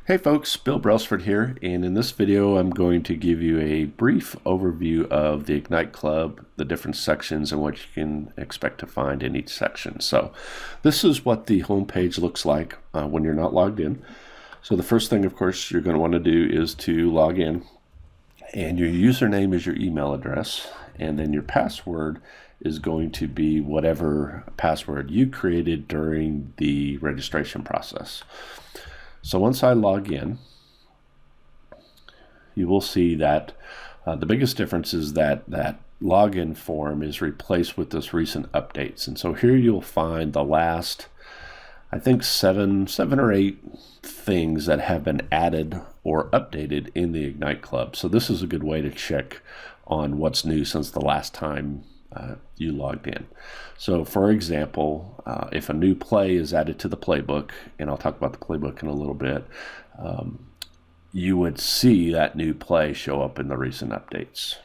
Hey folks, Bill Brailsford here, and in this video I'm going to give you a brief overview of the Ignite Club, the different sections, and what you can expect to find in each section. So this is what the home page looks like when you're not logged in. So the first thing, of course, you're going to want to do is to log in, and your username is your email address, and then your password is going to be whatever password you created during the registration process. So once I log in, you will see that the biggest difference is that login form is replaced with this recent updates. And so here you'll find the last, I think seven or eight things that have been added or updated in the Ignite Club. So this is a good way to check on what's new since the last time you logged in. So for example, if a new play is added to the playbook, and I'll talk about the playbook in a little bit, you would see that new play show up in the recent updates.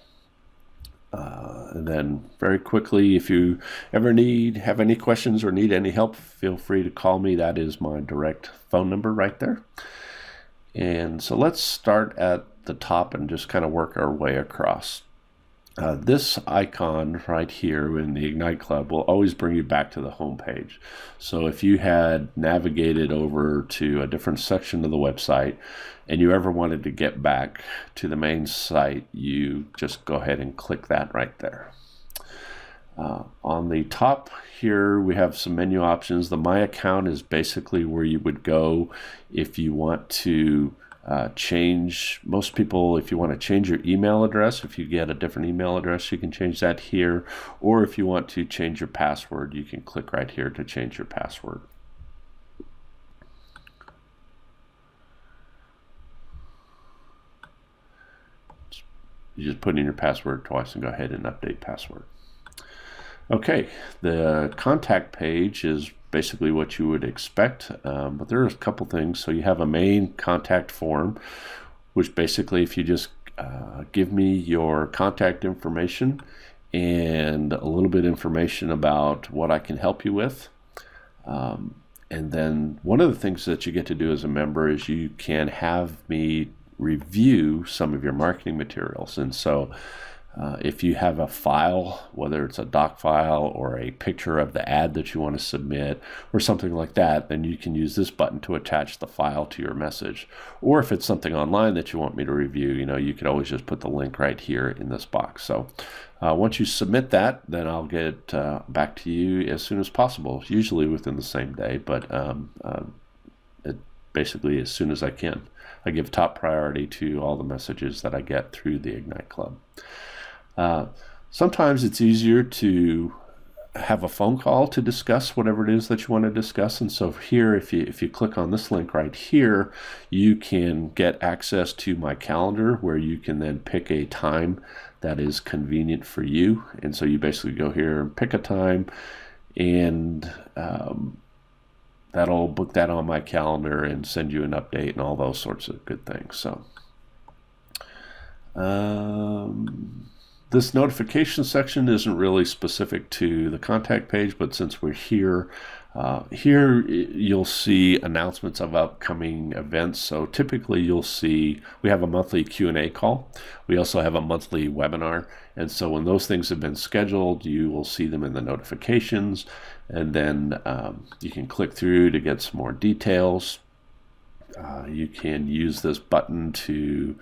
And then very quickly, if you ever have any questions or need any help, feel free to call me. That is my direct phone number right there. And so let's start at the top and just kind of work our way across. This icon right here in the Ignite Club will always bring you back to the home page. So if you had navigated over to a different section of the website and you ever wanted to get back to the main site, you just go ahead and click that right there. On the top here we have some menu options. The My Account is basically where you would go if you want to change. Most people, if you want to change your email address, if you get a different email address, you can change that here, or if you want to change your password, you can click right here to change your password. You just put in your password twice and go ahead and update password. Okay, the contact page is basically what you would expect, but there's a couple things. So you have a main contact form, which basically if you just give me your contact information and a little bit of information about what I can help you with. And then one of the things that you get to do as a member is you can have me review some of your marketing materials. And so if you have a file, whether it's a doc file or a picture of the ad that you want to submit or something like that, then you can use this button to attach the file to your message. Or if it's something online that you want me to review, you could always just put the link right here in this box. So once you submit that, then I'll get back to you as soon as possible, usually within the same day, but basically as soon as I can. I give top priority to all the messages that I get through the Ignite Club. Sometimes it's easier to have a phone call to discuss whatever it is that you want to discuss. And so here, if you click on this link right here, you can get access to my calendar where you can then pick a time that is convenient for you. And so you basically go here and pick a time, and that'll book that on my calendar and send you an update and all those sorts of good things. So this notification section isn't really specific to the contact page, but since we're here, here you'll see announcements of upcoming events. So typically you'll see we have a monthly Q&A call. We also have a monthly webinar. And so when those things have been scheduled, you will see them in the notifications. And then you can click through to get some more details. You can use this button to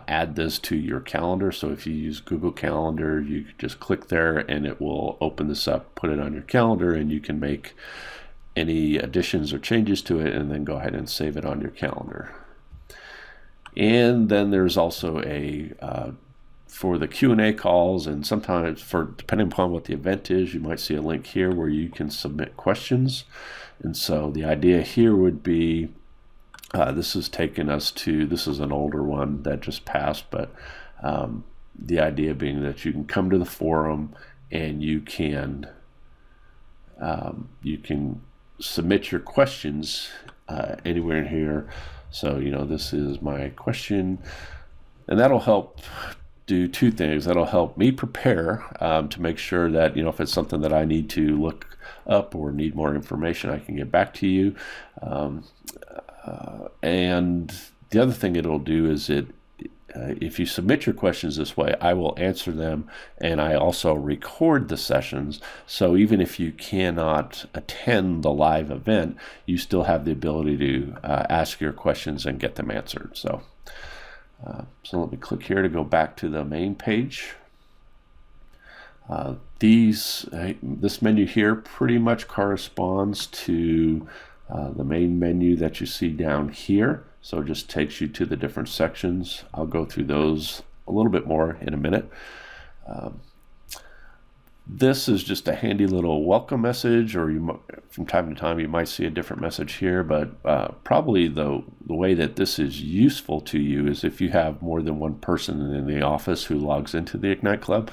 add this to your calendar. So if you use Google Calendar, you just click there and it will open this up, put it on your calendar, and you can make any additions or changes to it and then go ahead and save it on your calendar. And then there's also a for the Q&A calls, and sometimes depending upon what the event is, you might see a link here where you can submit questions. And so the idea here would be this has taken us to, this is an older one that just passed, but the idea being that you can come to the forum and you can submit your questions anywhere in here. So this is my question, and that'll help do two things. That'll help me prepare to make sure that if it's something that I need to look up or need more information, I can get back to you. And the other thing it'll do is if you submit your questions this way, I will answer them, and I also record the sessions. So even if you cannot attend the live event, you still have the ability to ask your questions and get them answered. So let me click here to go back to the main page. This menu here pretty much corresponds to the main menu that you see down here. So it just takes you to the different sections. I'll go through those a little bit more in a minute. This is just a handy little welcome message, or from time to time you might see a different message here, but probably the way that this is useful to you is if you have more than one person in the office who logs into the Ignite Club,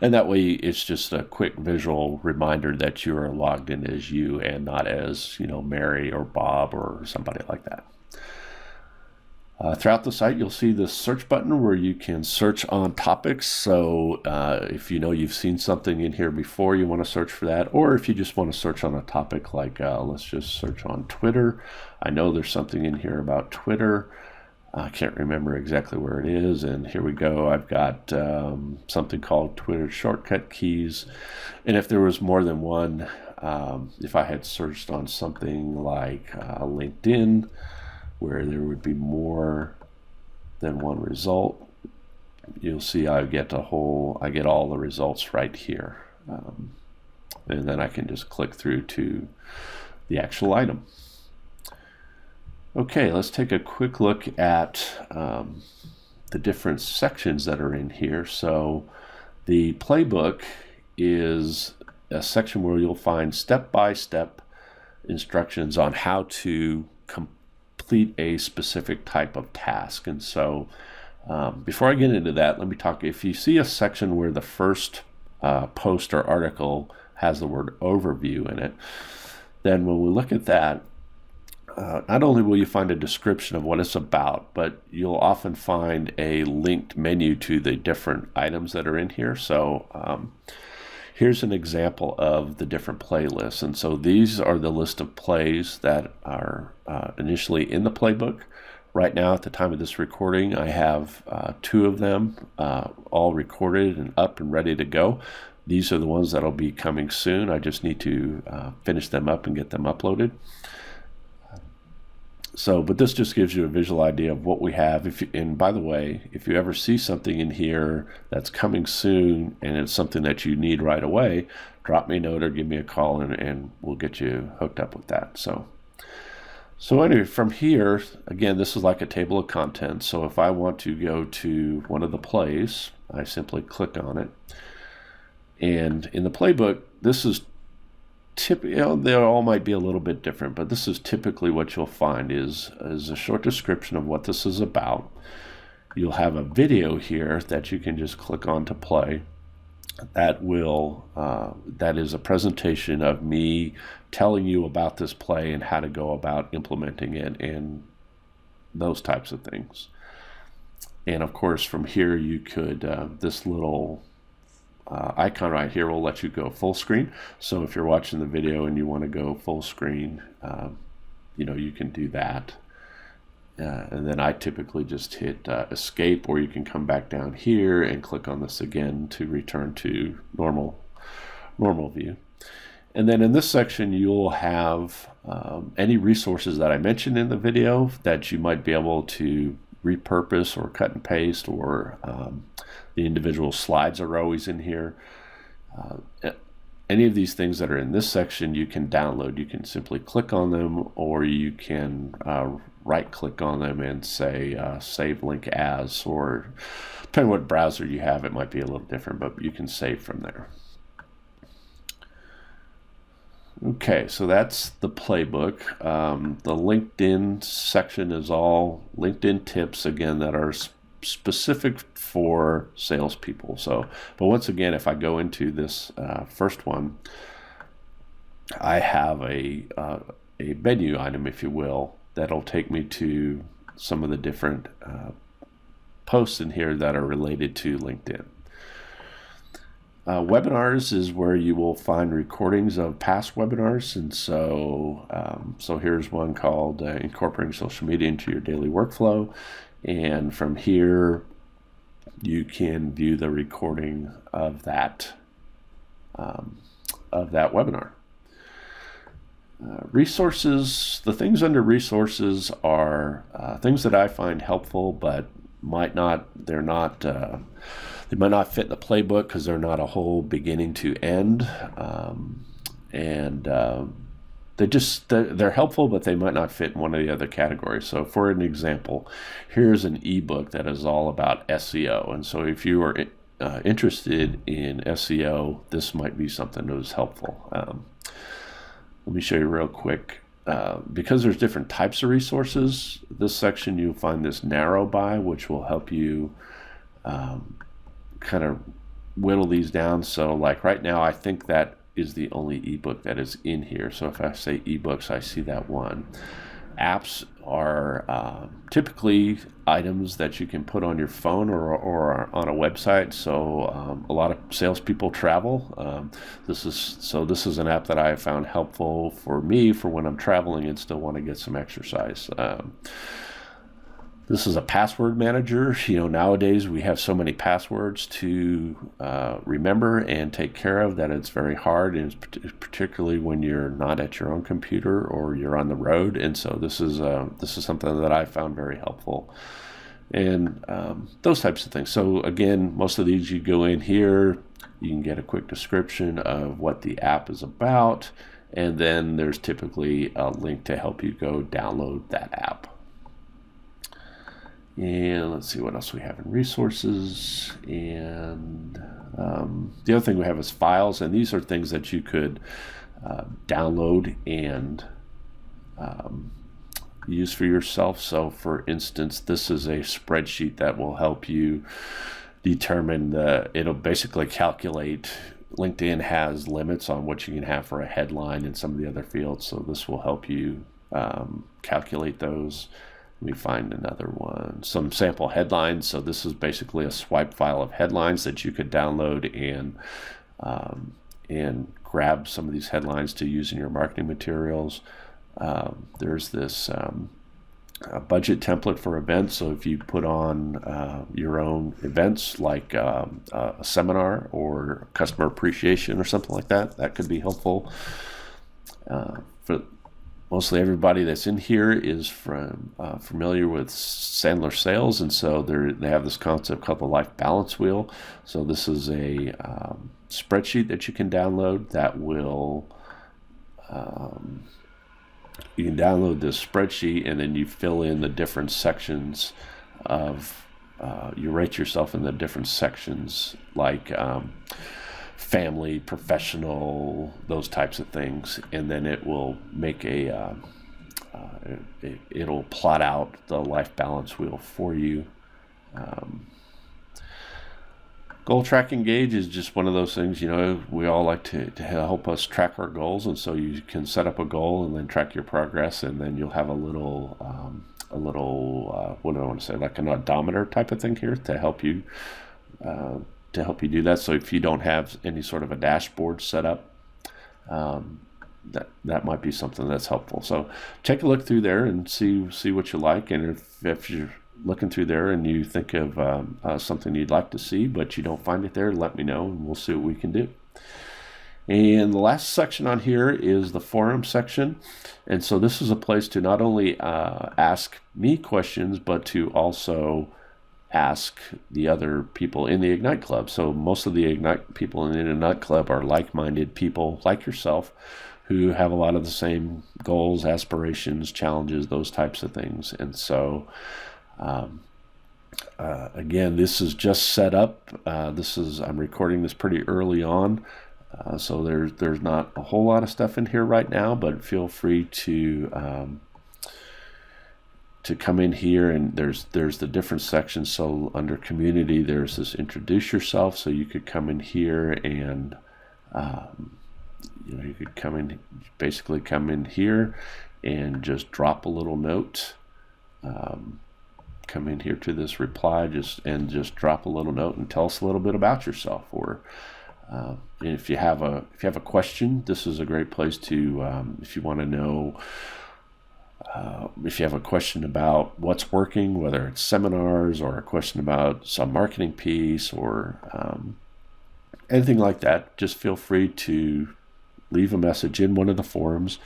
and that way it's just a quick visual reminder that you are logged in as you and not as, Mary or Bob or somebody like that. Throughout the site, you'll see this search button where you can search on topics. So if you've seen something in here before, you want to search for that. Or if you just want to search on a topic like, let's just search on Twitter. I know there's something in here about Twitter. I can't remember exactly where it is. And here we go. I've got something called Twitter shortcut keys. And if there was more than one, if I had searched on something like LinkedIn, where there would be more than one result, you'll see I get all the results right here. And then I can just click through to the actual item. Okay, let's take a quick look at the different sections that are in here. So the playbook is a section where you'll find step-by-step instructions on how to complete a specific type of task. And so before I get into that, let me talk. If you see a section where the first post or article has the word overview in it, then when we look at that, not only will you find a description of what it's about, but you'll often find a linked menu to the different items that are in here. So here's an example of the different playlists. And so these are the list of plays that are initially in the playbook. Right now, at the time of this recording, I have 2 of them all recorded and up and ready to go. These are the ones that'll be coming soon. I just need to finish them up and get them uploaded. But this just gives you a visual idea of what we have. And by the way, if you ever see something in here that's coming soon and it's something that you need right away, drop me a note or give me a call and we'll get you hooked up with that. So anyway, from here, again, this is like a table of contents. So if I want to go to one of the plays, I simply click on it. And in the playbook, this is they all might be a little bit different, but this is typically what you'll find is a short description of what this is about. You'll have a video here that you can just click on to play. That is a presentation of me telling you about this play and how to go about implementing it and those types of things. And of course, from here you could this little icon right here will let you go full screen. So if you're watching the video and you want to go full screen, you can do that. And then I typically just hit escape, or you can come back down here and click on this again to return to normal view. And then in this section, you'll have any resources that I mentioned in the video that you might be able to repurpose or cut and paste, or the individual slides are always in here. Any of these things that are in this section you can download. You can simply click on them, or you can right click on them and say save link as, or depending on what browser you have, it might be a little different, but you can save from there. Okay, so that's the playbook. The LinkedIn section is all LinkedIn tips, again, that are specific for salespeople. But once again, if I go into this first one, I have a menu item, if you will, that'll take me to some of the different posts in here that are related to LinkedIn. Webinars is where you will find recordings of past webinars, and so here's one called Incorporating Social Media into Your Daily Workflow, and from here you can view the recording of that webinar. Resources, the things under resources are things that I find helpful, but they might not fit the playbook because they're not a whole beginning to end, they're helpful, but they might not fit in one of the other categories. So for an example, here's an ebook that is all about SEO, and so if you are interested in SEO, this might be something that is helpful. Let me show you real quick. Because there's different types of resources, this section you'll find this narrow by, which will help you kind of whittle these down. So like right now, I think that is the only ebook that is in here. So if I say ebooks, I see that one. Apps are typically items that you can put on your phone or on a website. So a lot of salespeople travel. This is an app that I have found helpful for me for when I'm traveling and still want to get some exercise. This is a password manager. Nowadays we have so many passwords to remember and take care of that it's very hard, and particularly when you're not at your own computer or you're on the road. And so this is something that I found very helpful, and those types of things. So again, most of these, you go in here, you can get a quick description of what the app is about, and then there's typically a link to help you go download that app. And let's see what else we have in resources. And the other thing we have is files, and these are things that you could download and use for yourself. So for instance, this is a spreadsheet that will help you determine it'll basically calculate. LinkedIn has limits on what you can have for a headline and some of the other fields, so this will help you calculate those. Let me find another one. Some sample headlines. So this is basically a swipe file of headlines that you could download and grab some of these headlines to use in your marketing materials. There's this a budget template for events. So if you put on your own events, like a seminar or customer appreciation or something like that, that could be helpful. For mostly everybody that's in here is familiar with Sandler Sales, and so they have this concept called the Life Balance Wheel. So this is a spreadsheet that you can download that will you can download this spreadsheet, and then you fill in the different sections of you rate yourself in the different sections, like family, professional, those types of things, and then it will make it'll plot out the life balance wheel for you. Goal tracking gauge is just one of those things. We all like to help us track our goals, and so you can set up a goal and then track your progress, and then you'll have a little what do I want to say, like an odometer type of thing here to help you do that. So if you don't have any sort of a dashboard set up, that might be something that's helpful. So take a look through there and see what you like. And if you're looking through there and you think of something you'd like to see but you don't find it there, let me know and we'll see what we can do. And the last section on here is the forum section. And so this is a place to not only ask me questions, but to also ask the other people in the Ignite Club. So most of the Ignite people in the Ignite Club are like-minded people like yourself who have a lot of the same goals, aspirations, challenges, those types of things. And so again, this is just set up. I'm recording this pretty early on. So there's not a whole lot of stuff in here right now, but feel free to come in here, and there's the different sections. So under community, there's this introduce yourself. So you could come in here and you could basically come in here and just drop a little note. Come in here to this reply, just drop a little note and tell us a little bit about yourself, or And if you have a question, this is a great place to, if you want to know, if you have a question about what's working, whether it's seminars or a question about some marketing piece or anything like that, just feel free to leave a message in one of the forums.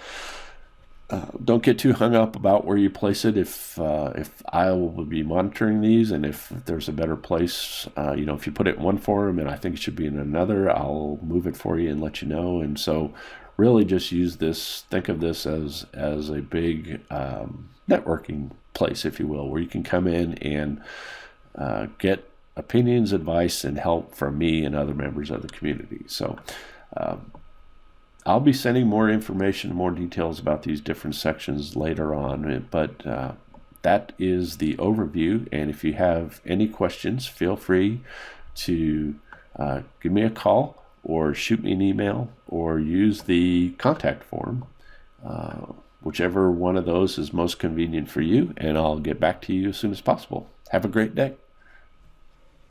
Don't get too hung up about where you place it. If I will be monitoring these, and if there's a better place, if you put it in one forum and I think it should be in another, I'll move it for you and let you know. And so, really, just use this. Think of this as a big networking place, if you will, where you can come in and get opinions, advice, and help from me and other members of the community. So. I'll be sending more information, more details about these different sections later on, but that is the overview. And if you have any questions, feel free to give me a call or shoot me an email or use the contact form, whichever one of those is most convenient for you, and I'll get back to you as soon as possible. Have a great day.